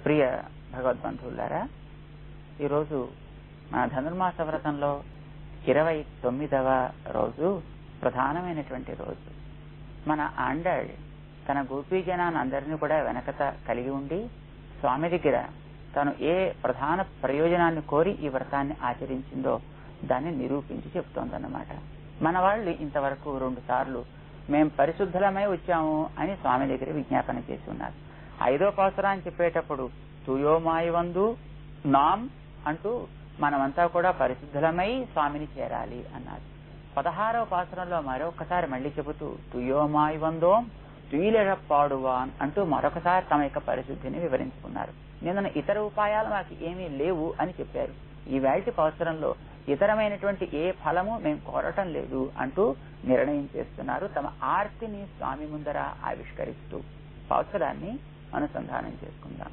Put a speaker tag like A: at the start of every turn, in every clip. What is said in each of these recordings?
A: ప్రియ భగవద్బంధువులారా, ఈరోజు మన ధనుర్మాస వ్రతంలో 29వ రోజు ప్రధానమైనటువంటి రోజు. మన ఆండాళ్ తన గోపీజనాన్ని అందరినీ కూడా వెనకత కలిగి ఉండి స్వామి దగ్గర తను ఏ ప్రధాన ప్రయోజనాన్ని కోరి ఈ వ్రతాన్ని ఆచరించిందో దాన్ని నిరూపించి చెప్తోందన్నమాట. మన వాళ్ళు ఇంతవరకు 2 సార్లు మేం పరిశుద్ధులమై వచ్చాము అని స్వామి దగ్గర విజ్ఞాపన చేసి ఉన్నారు. 5వ పాసురాన్ని చెప్పేటప్పుడు తుయోమాయి వందు నాం అంటూ మనమంతా కూడా పరిశుద్ధులమై స్వామిని చేరాలి అన్నారు. 16వ పాసురంలో మరొకసారి మళ్లీ చెబుతూ తుయోమాయి వందోం తుయిలెడప్పాడువాన్ అంటూ మరొకసారి తమ యొక్క పరిశుద్ధిని వివరించుకున్నారు. నిన్న ఇతర ఉపాయాలు మాకు ఏమీ లేవు అని చెప్పారు. ఈ వేళటి పాసురంలో ఇతరమైనటువంటి ఏ ఫలము మేము కోరటం లేదు అంటూ నిర్ణయం చేస్తున్నారు, తమ ఆర్తిని స్వామి ముందర ఆవిష్కరిస్తూ. పాసురాన్ని అనుసంధానం చేసుకుందాం.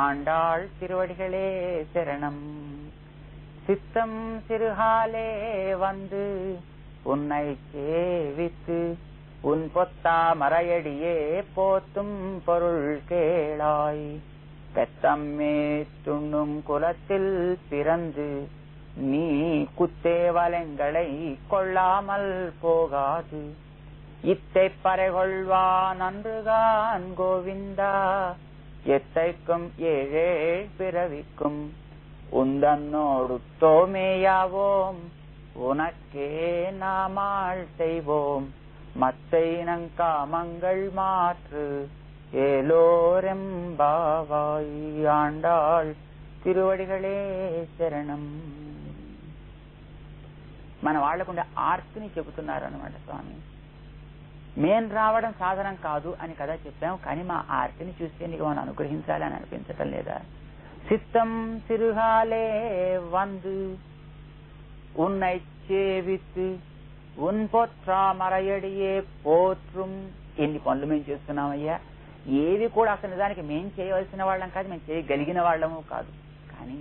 A: ఆండాళ్ తిరువడిகளே శరణం, சித்தம் சிறுகாலே வந்து உன்னை சேவித்து உன் பொத்தா மறையடியே போத்தும் பொருள் கேளாய். பெத்தம்மே துண்ணும் குலத்தில் பிறந்து நீ குத்தேவலங்களை கொள்ளாமல் போகாது. இத்தை பறைகொள்வான் அன்றுகான் கோவிந்தா, எத்தைக்கும் ஏழேழ் பிறவிக்கும் உந்தன்னோடு தோமேயாவோம், உனக்கே நாமாள் செய்வோம் மத்தை நங்காமங்கள் மாற்று ஏலோரெம்பாவாய். ஆண்டாள் తిరువడిகளே శరణం. మన వాళ్లకుండే ఆర్తిని చెబుతున్నారు అన్నమాట స్వామి. మేం రావడం సాధనం కాదు అని కదా చెప్పాము, కానీ మా ఆర్తిని చూస్తే నీకు మనం అనుగ్రహించాలి అని అనిపించటం లేదా? சித்தம் சிறுகாலே வந்து உன்னை சேவித்து உன் పొత్రా మరయడియే పోత్రుం. ఎన్ని పనులు మేము చేస్తున్నామయ్యా, ఏవి కూడా అసలు నిజానికి మేం చేయవలసిన వాళ్ళం కాదు, మేము చేయగలిగిన వాళ్ళము కాదు. కానీ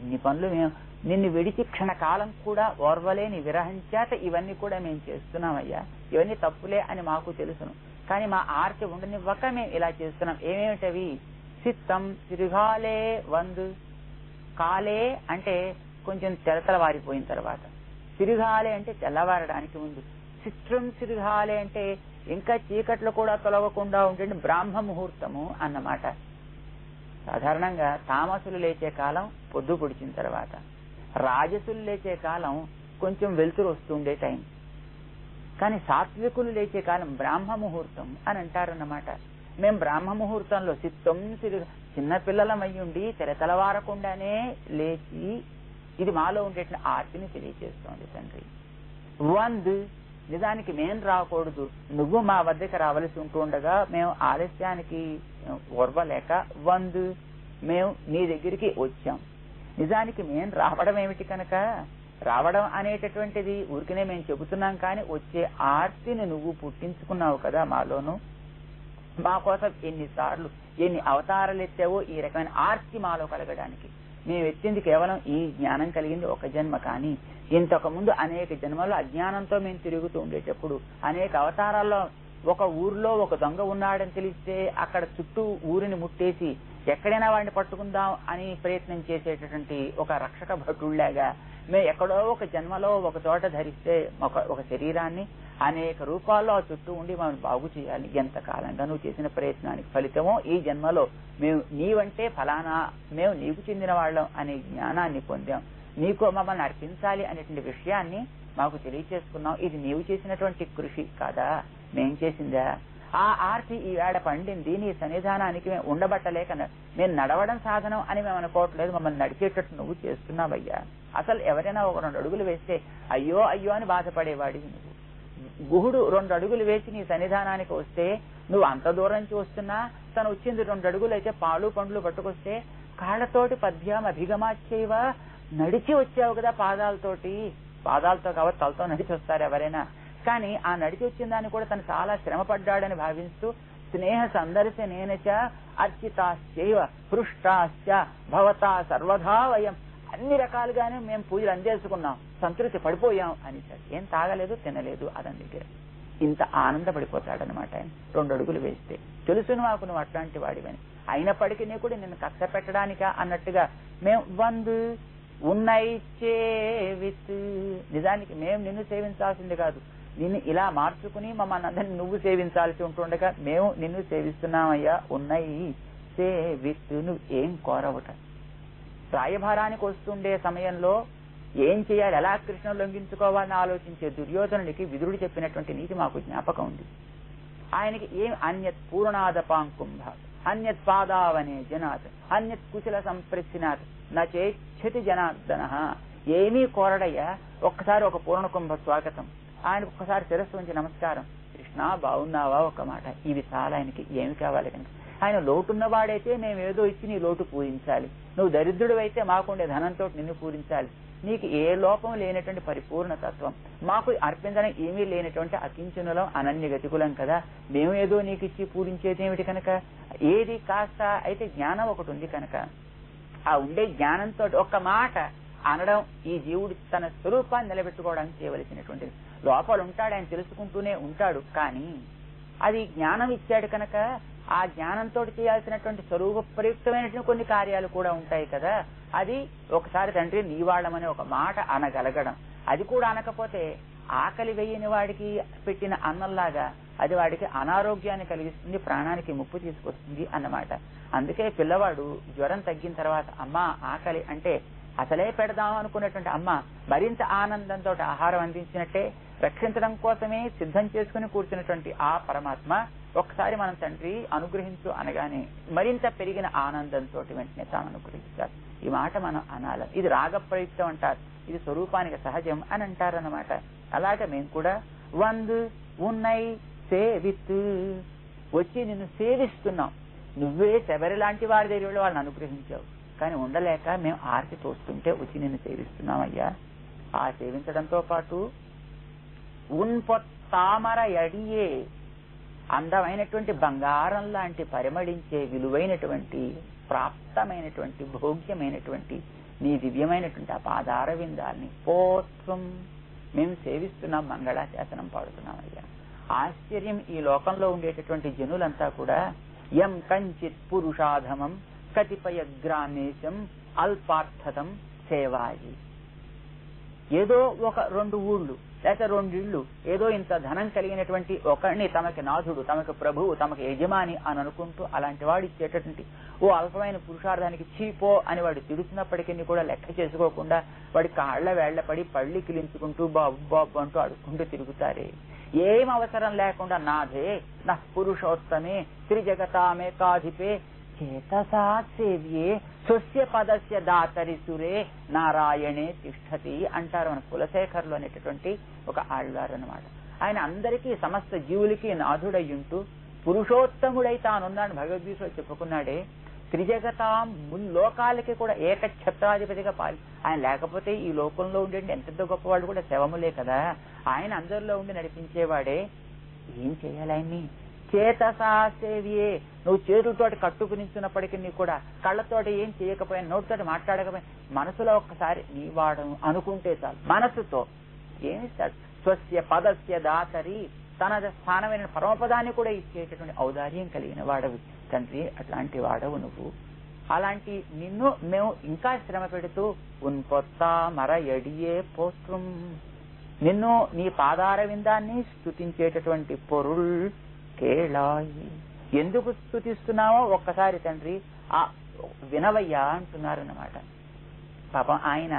A: ఇన్ని పనులు మేము నిన్ను విడిచి క్షణకాలం కూడా ఓర్వలేని విరహం చేత ఇవన్నీ కూడా మేము చేస్తున్నామయ్యా. ఇవన్నీ తప్పులే అని మాకు తెలుసును, కానీ మా ఆర్తి ఉండనివ్వక మేము ఇలా చేస్తున్నాం. ఏమేమిటవి? సిత్తం సిరుగాలే వందు. కాలే అంటే కొంచెం తెలతలవారిపోయిన తర్వాత, సిరుగాలే అంటే తెల్లవారడానికి ముందు, చిత్రం సిరుగాలే అంటే ఇంకా చీకట్లు కూడా తొలగకుండా ఉంటే బ్రాహ్మ ముహూర్తము అన్నమాట. సాధారణంగా తామసులు లేచే కాలం పొద్దు పొడిచిన తర్వాత, రాజసులు లేచే కాలం కొంచెం వెలుతురు వస్తుండే టైం, కానీ సాత్వికులు లేచే కాలం బ్రాహ్మ ముహూర్తం అని అంటారన్నమాట. మేము బ్రాహ్మ ముహూర్తంలో చిత్తం చిన్నపిల్లలమయ్యుండి తెలతలవారకుండానే లేచి ఇది మాలో ఉండేటువంటి ఆర్తిని తెలియజేస్తోంది తండ్రి. వంద్ నిజానికి మేం రాకూడదు, నువ్వు మా వద్దకు రావలసి ఉంటుండగా మేము ఆలస్యానికి ఓర్వలేక వంద్ మేము నీ దగ్గరికి వచ్చాం. నిజానికి మేం రావడం ఏమిటి కనుక, రావడం అనేటటువంటిది ఊరికనే మేము చెబుతున్నాం, కానీ వచ్చే ఆర్తిని నువ్వు పుట్టించుకున్నావు కదా మాలోను. మా కోసం ఎన్నిసార్లు ఎన్ని అవతారాలు ఎత్తావో ఈ రకమైన ఆర్తి మాలో కలగడానికి. మేము ఎత్తింది కేవలం ఈ జ్ఞానం కలిగింది ఒక జన్మ, కానీ ఇంతకు ముందు అనేక జన్మల్లో అజ్ఞానంతో మేము తిరుగుతూ ఉండేటప్పుడు అనేక అవతారాల్లో ఒక ఊర్లో ఒక దొంగ ఉన్నాడని తెలిస్తే అక్కడ చుట్టూ ఊరిని ముట్టేసి ఎక్కడైనా వాడిని పట్టుకుందాం అని ప్రయత్నం చేసేటటువంటి ఒక రక్షక భటుళ్లాగా మేము ఎక్కడో ఒక జన్మలో ఒక చోట ధరిస్తే ఒక శరీరాన్ని అనేక రూపాల్లో చుట్టూ ఉండి మనం బాగు చేయాలి. ఎంతకాలంగా నువ్వు చేసిన ప్రయత్నానికి ఫలితమో ఈ జన్మలో మేము నీవంటే ఫలానా మేము నీకు చెందిన వాళ్ళం అనే జ్ఞానాన్ని పొందాం. నీకు మమ్మల్ని అర్పించాలి అనేటువంటి విషయాన్ని మాకు తెలియచేసుకున్నాం. ఇది నీవు చేసినటువంటి కృషి కాదా, మేం చేసిందా? ఆ ఆర్తి ఈ వేళ పండింది నీ సన్నిధానానికి మేము ఉండబట్టలేక మేము నడవడం సాధనం అని మేము అనుకోవట్లేదు, మమ్మల్ని నడిచేటట్టు నువ్వు చేస్తున్నావయ్యా. అసలు ఎవరైనా ఒక 2 అడుగులు వేస్తే అయ్యో అయ్యో అని బాధపడేవాడివి నువ్వు. గుహుడు 2 అడుగులు వేసి నీ సన్నిధానానికి వస్తే నువ్వు అంత దూరం నుంచి వస్తున్నా తను వచ్చింది 2 అడుగులు అయితే పాలు పండ్లు పట్టుకొస్తే కాళ్లతోటి పద్యం అభిగమాచేవ నడిచి వచ్చావు కదా పాదాలతో కాబట్టి తలతో నడిచి వస్తారు ఎవరైనా. కానీ ఆ నడిచి వచ్చిన దాన్ని కూడా తను చాలా శ్రమ పడ్డాడని భావిస్తూ స్నేహ సందర్శనేనచ అర్చితాశ్చైవ పృష్టాశ్చ భవతా సర్వదా వయం, అన్ని రకాలుగానే మేము పూజలు అందేసుకున్నాం, సంతృప్తి పడిపోయాం అని. ఏం తాగలేదు తినలేదు అతని దగ్గర. ఇంత ఆనందపడిపోతాడనమాట ఆయన 2 అడుగులు వేస్తే. తెలుసును మాకు నువ్వు అట్లాంటి వాడివని, అయినప్పటికీ కూడా నిన్ను కక్ష పెట్టడానికా అన్నట్టుగా మేము వందు ఉన్నైచేవిత్, నిజానికి మేము నిన్ను సేవించాల్సింది కాదు, నిన్ను ఇలా మార్చుకుని మమ్మల్ని అందరినీ నువ్వు సేవించాల్సి ఉంటుండగా మేము నిన్ను సేవిస్తున్నామయ్యా. ఉన్నయి సేవిత్, నువ్వు ఏం కోరవట. రాయభారానికి వస్తుండే సమయంలో ఏం చేయాలి, ఎలా కృష్ణుని లొంగించుకోవాలని ఆలోచించే దుర్యోధనుడికి విదురుడు చెప్పినటువంటి నీతి మాకు జ్ఞాపకం ఉంది. ఆయనకి ఏం అన్యత్ పూర్ణాదపాంకుంభ అన్యత్ పాదావనే జనాత్ అన్యత్ కుశల సంప్రసినాత్ నచేచ్చతి జనార్దన, ఏమీ కోరడయ్యా. ఒక్కసారి ఒక పూర్ణకుంభ స్వాగతం, ఆయనకు ఒక్కసారి శిరస్సు ఉంచి నమస్కారం, కృష్ణ బాగున్నావా ఒక్క మాట, ఇవి చాలా ఆయనకి ఏమి కావాలి కనుక. ఆయన లోటున్నవాడైతే మేమేదో ఇచ్చి నీ లోటు పూరించాలి, నువ్వు దరిద్రుడు అయితే మాకుండే ధనంతో నిన్ను పూరించాలి, నీకు ఏ లోపం లేనటువంటి పరిపూర్ణ తత్వం, మాకు అర్పించడం ఏమీ లేనటువంటి అకించునులం అనన్య గతికులం కదా, మేము ఏదో నీకు ఇచ్చి పూరించేది ఏమిటి కనుక. ఏది కాస్త అయితే జ్ఞానం ఒకటి ఉంది కనుక ఆ ఉండే జ్ఞానంతో ఒక్క మాట అనడం ఈ జీవుడు తన స్వరూపాన్ని నిలబెట్టుకోవడానికి చేయవలసినటువంటిది. లోపల ఉంటాడు, ఆయన తెలుసుకుంటూనే ఉంటాడు, కానీ అది జ్ఞానం ఇచ్చాడు కనుక ఆ జ్ఞానంతో చేయాల్సినటువంటి స్వరూప ప్రయుక్తమైనటువంటి కొన్ని కార్యాలు కూడా ఉంటాయి కదా. అది ఒకసారి తండ్రి నీవాళ్ళమని ఒక మాట అనగలగడం, అది కూడా అనకపోతే ఆకలి వేయని వాడికి పెట్టిన అన్నంలాగా అది వాడికి అనారోగ్యాన్ని కలిగిస్తుంది, ప్రాణానికి ముప్పు తీసుకొస్తుంది అన్నమాట. అందుకే పిల్లవాడు జ్వరం తగ్గిన తర్వాత అమ్మ ఆకలి అంటే అసలే పెడదాం అనుకున్నటువంటి అమ్మ మరింత ఆనందంతో ఆహారం అందించినట్టే రక్షించడం కోసమే సిద్ధం చేసుకుని కూర్చున్నటువంటి ఆ పరమాత్మ ఒక్కసారి మనం తండ్రి అనుగ్రహించు అనగానే మరింత పెరిగిన ఆనందంతో వెంటనే తాను అనుగ్రహించారు. ఈ మాట మనం అనాలి. ఇది రాగప్రయుక్తం అంటారు, ఇది స్వరూపానికి సహజం అని అంటారన్నమాట. అలాగే మేము కూడా వందు ఉన్నై సేవిత్, వచ్చి నిన్ను సేవిస్తున్నాం, నువ్వే శబరి లాంటి వారి దగ్గర వాళ్ళని అనుగ్రహించావు, కానీ ఉండలేక మేము ఆర్తి తోస్తుంటే వచ్చి నిన్ను సేవిస్తున్నామయ్యా. ఆ సేవించడంతో పాటు తామర ఎడియే, అందమైనటువంటి బంగారం లాంటి పరిమళించే విలువైనటువంటి ప్రాప్తమైనటువంటి భోగ్యమైనటువంటి నీ దివ్యమైనటువంటి ఆ పాదార విందాల్ని పోత్వం మేము సేవిస్తున్నాం, మంగళాశాసనం పాడుతున్నామయ్యా. ఆశ్చర్యం, ఈ లోకంలో ఉండేటటువంటి జనులంతా కూడా యం కంచిత్ పురుషాధమం కతిపయ గ్రామేశం అల్పార్థతం సేవాయి, ఏదో ఒక 2 ఊళ్ళు లేక 2 ఇళ్ళు, ఏదో ఇంత ధనం కలిగినటువంటి ఒకరిని తమకి నాథుడు, తమకి ప్రభువు, తమకి యజమాని అని అనుకుంటూ అలాంటి వాడు ఇచ్చేటటువంటి ఓ అల్పమైన పురుషార్థానికి చీపో అని వాడు తిడుతున్నప్పటికీ కూడా లెక్క చేసుకోకుండా వాడి కాళ్ల వేళ్లపడి పళ్ళి కిలించుకుంటూ బాబు బాబు అంటూ అడుక్కుంటూ తిరుగుతారే. ఏం అవసరం లేకుండా నాథే నా పురుషోత్తమే త్రిజగతామే కాధిపే చేతసా సేవ్యే స్వస్య పదస్య దాతరి సురే నారాయణే తిష్టతి అంటారు మన కులశేఖర్లు అనేటటువంటి ఒక ఆళ్వారు అన్నమాట. ఆయన అందరికీ సమస్త జీవులకి నాథుడయ్యుంటూ పురుషోత్తముడై తానున్నాడు భగవద్గీతలో చెప్పుకున్నాడే. త్రిజగతాం ముల్లోకాలకి కూడా ఏకఛత్రాధిపతిగా ఆయన లేకపోతే ఈ లోకంలో ఉండే ఎంత గొప్పవాడు కూడా శవములే కదా. ఆయన అందరిలో ఉండి నడిపించేవాడే. ఏం చేయాలి ఆయన్ని? చేతసా సేవ్యే, నువ్వు చేతులతోటి కట్టుకునిస్తున్నప్పటికీ కూడా, కళ్ళతోటి ఏం చేయకపోయినా, నోటితోటి మాట్లాడకపోయినా, మనసులో ఒక్కసారి నీ వాడను అనుకుంటే చాలు. మనసుతో ఏమిస్తాడు? స్వస్య పదస్య దాతరి, తన స్థానమైన పరమపదాన్ని కూడా ఇచ్చేటటువంటి ఔదార్యం కలిగిన వాడవు తండ్రి. అట్లాంటి వాడవు నువ్వు. అలాంటి నిన్ను మేము ఇంకా శ్రమ పెడుతూ ఉన్పొత్తా మర ఎడియే పోత్రం, నిన్ను నీ పాదార విందాన్ని స్తుతించేటటువంటి పొరుల్ కేళాయి. ఎందుకు స్తుతిస్తున్నావో ఒక్కసారి తండ్రి ఆ వినవయ్యా అంటున్నారన్నమాట. పాపం ఆయన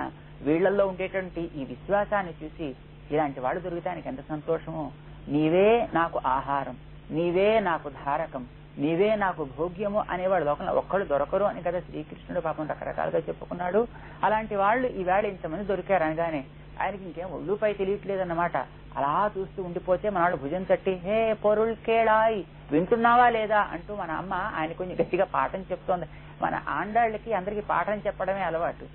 A: వీళ్లలో ఉండేటువంటి ఈ విశ్వాసాన్ని చూసి ఇలాంటి వాడు దొరికితే ఎంత సంతోషమో. నీవే నాకు ఆహారం, నీవే నాకు ధారకం, నీవే నాకు భోగ్యము అనేవాడు లోకంలో ఒక్కడు దొరకరు అని కదా శ్రీకృష్ణుడు పాపం రకరకాలుగా చెప్పుకున్నాడు. అలాంటి వాళ్ళు ఈవేళ ఇంతమంది దొరికారు అనగానే ఆయనకి ఇంకేం ఒళ్ళుపై తెలియట్లేదన్నమాట. అలా చూస్తూ ఉండిపోతే మనవాళ్ళు భుజం తట్టి హే పొరుల్ కేళాయి, వింటున్నావా లేదా అంటూ మన అమ్మ ఆయన కొంచెం గట్టిగా పాఠం చెప్తోంది. మన ఆండాళ్ళకి అందరికీ పాఠం చెప్పడమే అలవాటు.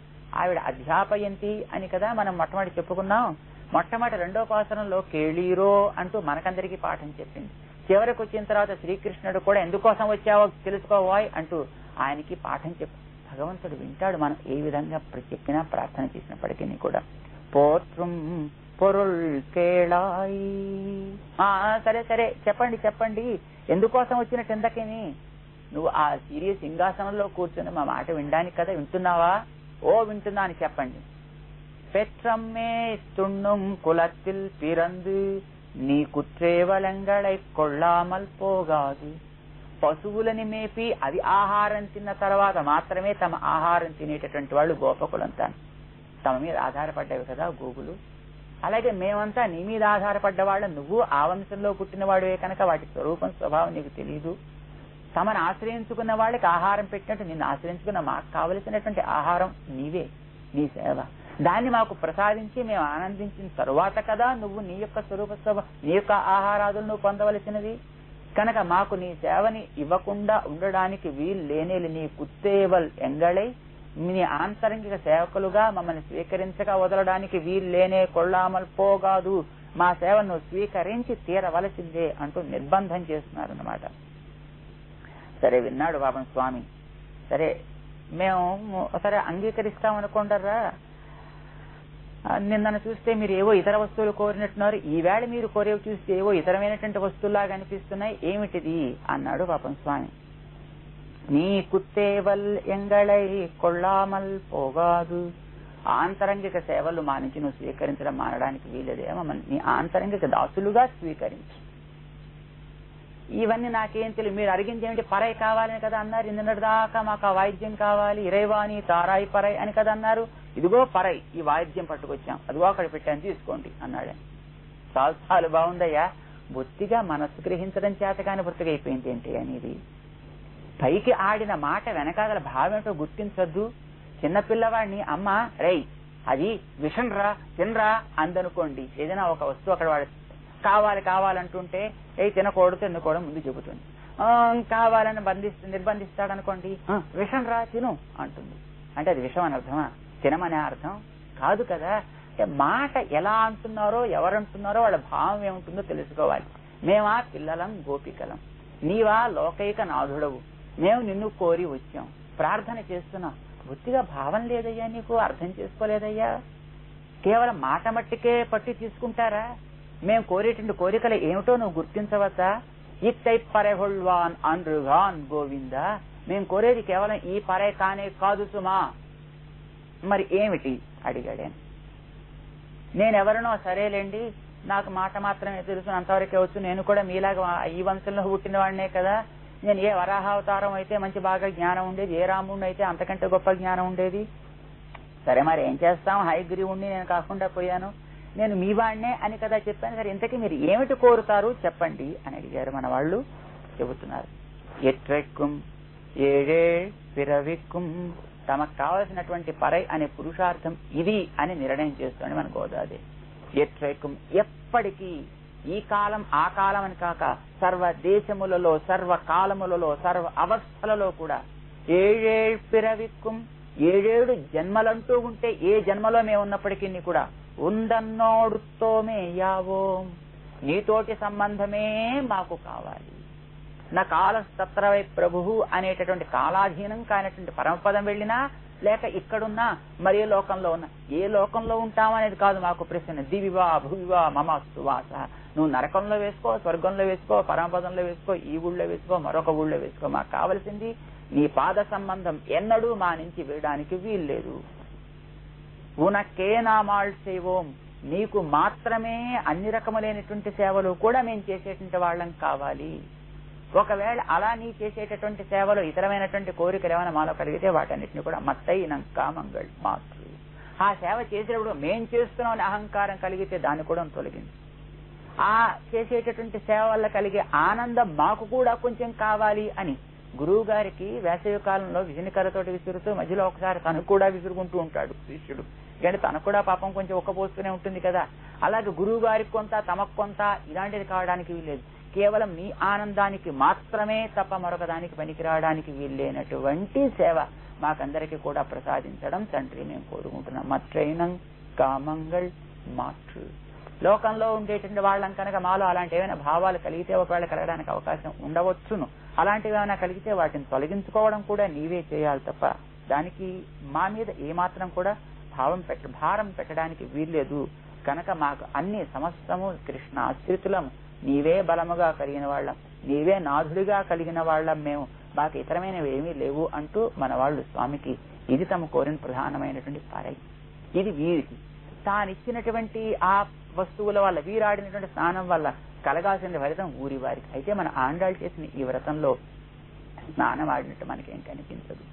A: ఆవిడ అధ్యాపయంతి అని కదా మనం మొట్టమొదటి చెప్పుకున్నాం. మొట్టమొదటి 2వ పాసరంలో కేళీరో అంటూ మనకందరికీ పాఠం చెప్పింది. చివరికి వచ్చిన తర్వాత శ్రీకృష్ణుడు కూడా ఎందుకోసం వచ్చావో తెలుసుకోవాయ్ అంటూ ఆయనకి పాఠం చెప్పు. భగవంతుడు వింటాడు మనం ఏ విధంగా చెప్పినా ప్రార్థన చేసినప్పటికీ కూడా. పోత్రం పొరుల్ కేళాయి. సరే సరే చెప్పండి చెప్పండి, ఎందుకోసం వచ్చినట్టు ఇంతకిని? నువ్వు ఆ సిరి సింహాసనంలో కూర్చొని మా మాట వినడానికి కదా, వింటున్నావా? ఓ వింటున్నా అని చెప్పండి. பெற்றம்மே துண்ணும் குலத்தில் பிறந்து நீ குற்றேவலங்களை கொள்ளாமல் పోగాదు. పశువులని మేపి అది ఆహారం తిన్న తర్వాత మాత్రమే తమ ఆహారం తినేటటువంటి వాళ్ళు గోపకులంతా. తమ మీద ఆధారపడ్డవి కదా గోగులు. అలాగే మేమంతా నీ మీద ఆధారపడ్డ వాళ్ళ, నువ్వు ఆ వంశంలో పుట్టిన వాడివే కనుక వాటి స్వరూపం స్వభావం నీకు తెలియదు. తమను ఆశ్రయించుకున్న వాళ్ళకి ఆహారం పెట్టినట్టు నిన్ను ఆశ్రయించుకున్న మాకు కావలసినటువంటి ఆహారం నీవే, నీ సేవ. దాన్ని మాకు ప్రసాదించి మేము ఆనందించిన తరువాత కదా నువ్వు నీ యొక్క స్వరూప స్వభావం, నీ యొక్క ఆహారాదులు నువ్వు పొందవలసినది. కనుక మాకు నీ సేవని ఇవ్వకుండా ఉండడానికి వీలు లేనేలి నీ కుత్తేవల్ ఎంగళై, నీ ఆంతరంగిక సేవకులుగా మమ్మల్ని స్వీకరించక వదలడానికి వీలు లేనే కొల్లామల్ పోగాదు. మా సేవను స్వీకరించి తీరవలసిందే అంటూ నిర్బంధం చేస్తున్నారు అన్నమాట. సరే విన్నాడు పాపం స్వామి. సరే మేము సరే అంగీకరిస్తామనుకుంటారా? నిన్నను చూస్తే మీరు ఏవో ఇతర వస్తువులు కోరినట్టున్నారు, ఈవేళ మీరు కోరేవి చూస్తే ఏవో ఇతరమైనటువంటి వస్తువులాగా అనిపిస్తున్నాయి, ఏమిటిది అన్నాడు పాపం స్వామి. నీ కుత్తేవల్ ఎంగళై కొల్లామల్ పోగాదు. ఆంతరంగిక సేవలు మా నుంచి నువ్వు స్వీకరించడం మానడానికి వీలేదే, మమ్మల్ని నీ ఆంతరంగిక దాసులుగా స్వీకరించి. ఇవన్నీ నాకేం తెలియదు, మీరు అడిగింది ఏమిటి? పరై కావాలని కదా అన్నారు. నిన్నటి దాకా మాకు ఆ వాయిద్యం కావాలి, ఇరైవాణి తారాయి పరై అని కదా అన్నారు. ఇదిగో పరై, ఈ వాయిద్యం పట్టుకొచ్చాం, అదిగో అక్కడ పెట్టాను తీసుకోండి అన్నాడే. చాలా చాలా బాగుందయ్యా. బొత్తిగా మనస్సు గ్రహించడం చేత కాని బొత్తిగైపోయింది ఏంటి అనేది. పైకి ఆడిన మాట వెనకాగల భావం ఏంటో గుర్తించొద్దు. చిన్నపిల్లవాడిని అమ్మ రై అది విషం రా తినరా అందనుకోండి, ఏదైనా ఒక వస్తువు అక్కడ వాడు కావాలి కావాలంటుంటే ఏ తినకూడదు తినకూడదు ముందు చెబుతుంది. కావాలని నిర్బంధిస్తాడు అనుకోండి, విషం రా తిను అంటుంది. అంటే అది విషం అని అర్థమా? తినమనే అర్థం కాదు కదా. అంటే మాట ఎలా అంటున్నారో ఎవరంటున్నారో వాళ్ళ భావం ఏముంటుందో తెలుసుకోవాలి. మేమా పిల్లలం గోపికలం, నీవా లోకైక నాథుడవు, మేము నిన్ను కోరి వచ్చాం, ప్రార్థన చేస్తున్నాం. బుద్ధిగా భావం లేదయ్యా, నీకు అర్థం చేసుకోలేదయ్యా. కేవలం మాట మట్టికే పట్టి తీసుకుంటారా? మేము కోరేటువంటి కోరికలు ఏమిటో నువ్వు గుర్తించవచ్చా? ఇత్తై పరెహొల్వాన్ అన్రుగాన్ గోవింద, మేము కోరేది కేవలం ఈ పరే కానే కాదు సుమా. మరి ఏమిటి అడిగాడే. నేనెవరినో సరేలేండి, నాకు మాట మాత్రమే తెలుసు, అంతవరకే వచ్చు, నేను కూడా మీలాగా ఈ వంశంలో పుట్టిన వాడినే కదా. నేను ఏ వరాహావతారం అయితే మంచి బాగా జ్ఞానం ఉండేది, ఏ రాముడిని అయితే అంతకంటే గొప్ప జ్ఞానం ఉండేది. సరే మరి ఏం చేస్తాం, హైగ్రీవుణ్ణి నేను కాకుండా పోయాను, నేను మీ వాడినే అని కదా చెప్పాను. సరే ఇంతకీ మీరు ఏమిటి కోరుతారు చెప్పండి అని అడిగారు. మన వాళ్ళు చెబుతున్నారు. ఎట్రెక్కుం ఏడే పిరవిక్కుం, తమకు కావలసినటువంటి పరై అనే పురుషార్థం ఇది అని నిర్ణయం చేస్తుంది మన గోదాదేవి. ఎట్రెక్కుం ఎప్పటికీ, ఈ కాలం ఆ కాలం అని కాక సర్వ దేశములలో సర్వ కాలములలో సర్వ అవస్థలలో కూడా ఏడే పిరవిక్కుం, 7 జన్మలంటూ ఉంటే ఏ జన్మలో మేము ఉన్నప్పటికీ కూడా ఉందన్నోడుతోమే యావో, నీతోటి సంబంధమే మాకు కావాలి. నా కాలస్తత్రవై ప్రభు అనేటటువంటి కాలాధీనం కానటువంటి పరమపదం వెళ్ళినా లేక ఇక్కడున్నా మరే లోకంలో ఉన్నా, ఏ లోకంలో ఉంటామనేది కాదు మాకు ప్రశ్న. దివివా భువివా మమస్తు వాస, నువ్వు నరకంలో వేసుకో, స్వర్గంలో వేసుకో, పరమపదంలో వేసుకో, ఈ ఊళ్ళో వేసుకో, మరొక ఊళ్ళో వేసుకో, మాకు కావలసింది నీ పాద సంబంధం ఎన్నడూ మా నుంచి వేయడానికి వీల్లేదు. ఉనకే నామాళ్ సేవోం, నీకు మాత్రమే అన్ని రకములైనటువంటి సేవలు కూడా మేము చేసేటువంటి వాళ్ళం కావాలి. ఒకవేళ అలా నీ చేసేటటువంటి సేవలు ఇతరమైనటువంటి కోరికలు ఏమైనా మాలో కలిగితే వాటన్నిటిని కూడా మత్తైనం కామంగళ్ మాతృ, ఆ సేవ చేసేటప్పుడు మేం చేస్తున్నాం అనే అహంకారం కలిగితే దాన్ని కూడా తొలగింది. ఆ చేసేటటువంటి సేవ వల్ల కలిగే ఆనందం మాకు కూడా కొంచెం కావాలి అని గురువు గారికి వేసవి కాలంలో విజయనికరతోటి విసురుతూ మధ్యలో ఒకసారి తనకు కూడా విసురుకుంటూ ఉంటాడు శిష్యుడు. ఎందుకంటే తనకు కూడా పాపం కొంచెం ఒక్కపోస్తూనే ఉంటుంది కదా. అలాగే గురువు గారికి కొంత తమకు కొంత ఇలాంటిది కావడానికి వీల్లేదు. కేవలం నీ ఆనందానికి మాత్రమే తప్ప మరొక దానికి పనికి రావడానికి వీల్లేనటువంటి సేవ మాకందరికీ కూడా ప్రసాదించడం తండ్రి మేము కోరుకుంటున్నాం. మత్రైనం కామంగళ్ మాతృ, లోకంలో ఉండేటువంటి వాళ్ళం కనుక మాలో అలాంటి ఏమైనా భావాలు కలిగితే ఒకవేళ కలగడానికి అవకాశం ఉండవచ్చును. అలాంటివి ఏమైనా కలిగితే వాటిని తొలగించుకోవడం కూడా నీవే చేయాలి తప్ప దానికి మా మీద ఏమాత్రం కూడా భారం పెట్టడానికి వీల్లేదు. కనుక మాకు అన్ని సమస్తము కృష్ణ ఆశ్రితులం, నీవే బలముగా కలిగిన వాళ్ళం, నీవే నాథుడిగా కలిగిన వాళ్ళం, మేము మాకు ఇతరమైనవి ఏమీ లేవు అంటూ మన వాళ్ళు స్వామికి ఇది తమ కోరిన ప్రధానమైనటువంటి పరై. ఇది వీరికి తానిచ్చినటువంటి ఆ వస్తువుల వల్ల, వీరాడినటువంటి స్నానం వల్ల కలగాల్సిన ఫలితం ఊరి వారికి. అయితే మన ఆండాళ్ళు చేసిన ఈ వ్రతంలో స్నానం ఆడినట్టు మనకేం కనిపించదు.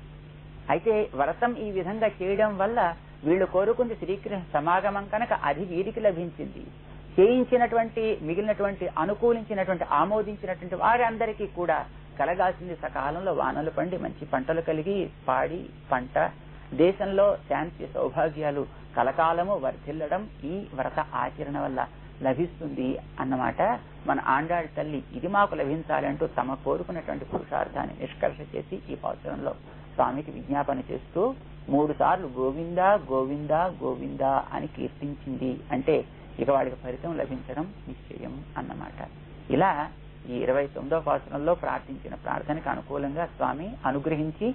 A: అయితే వ్రతం ఈ విధంగా చేయడం వల్ల వీళ్ళు కోరుకుంది శ్రీకృష్ణ సమాగమం కనుక అది వీరికి లభించింది. చేయించినటువంటి మిగిలినటువంటి అనుకూలించినటువంటి ఆమోదించినటువంటి వారి అందరికీ కూడా కలగాల్సింది సకాలంలో వానలు పండి మంచి పంటలు కలిగి పాడి పంట, దేశంలో శాంతి సౌభాగ్యాలు కలకాలము వర్ధిల్లడం ఈ వ్రత ఆచరణ వల్ల లభిస్తుంది అన్నమాట. మన ఆండాళ్ళ తల్లి ఇది మాకు లభించాలంటూ తమ కోరుకున్నటువంటి పురుషార్థాన్ని నిష్కర్ష చేసి ఈ పాసురంలో స్వామికి విజ్ఞాపన చేస్తూ 3 సార్లు గోవింద గోవింద గోవింద అని కీర్తించింది. అంటే ఇక వాడికి ఫలితం లభించడం నిశ్చయం అన్నమాట. ఇలా ఈ 29వ పాసురంలో ప్రార్థించిన ప్రార్థనకు అనుకూలంగా స్వామి అనుగ్రహించి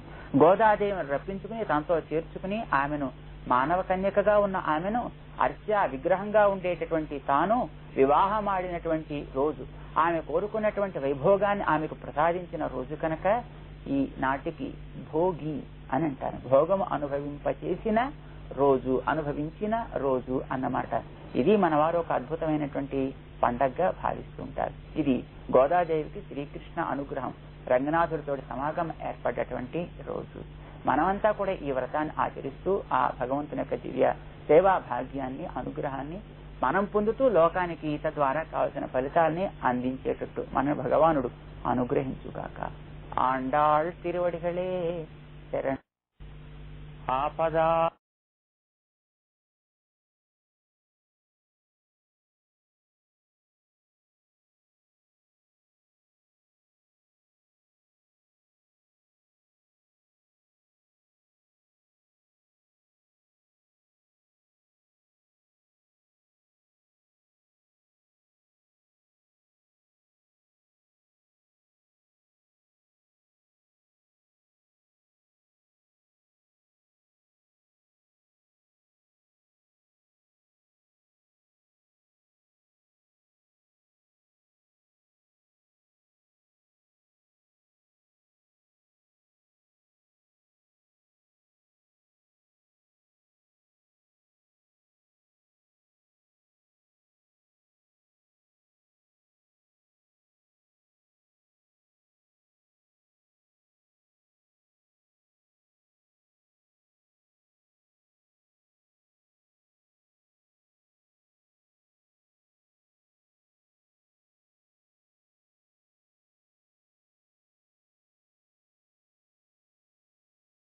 A: గోదాదేవిని రప్పించుకుని తనతో చేర్చుకుని ఆమెను మానవ కన్యకగా ఉన్న ఆమెను అర్చా విగ్రహంగా ఉండేటటువంటి తాను వివాహమాడినటువంటి రోజు, ఆమె కోరుకున్నటువంటి వైభోగాన్ని ఆమెకు ప్రసాదించిన రోజు కనుక ఈ నాటికి భోగి అని అంటారు. భోగము అనుభవింపచేసిన రోజు, అనుభవించిన రోజు అన్నమాట. ఇది మనవారు ఒక అద్భుతమైనటువంటి పండగగా భావిస్తుంటారు. ఇది గోదాదేవికి శ్రీకృష్ణ అనుగ్రహం, రంగనాథుడితో సమాగమం ఏర్పడ్డటువంటి రోజు. మనమంతా కూడా ఈ వ్రతాన్ని ఆచరిస్తూ ఆ భగవంతుని యొక్క దివ్య సేవా భాగ్యాన్ని, అనుగ్రహాన్ని మనం పొందుతూ లోకానికి తద్వారా కావలసిన ఫలితాల్ని అందించేటట్టు మన భగవానుడు అనుగ్రహించుగాక. ఆండాళ్ తిరువడిகளே శరణ్. ఆపదా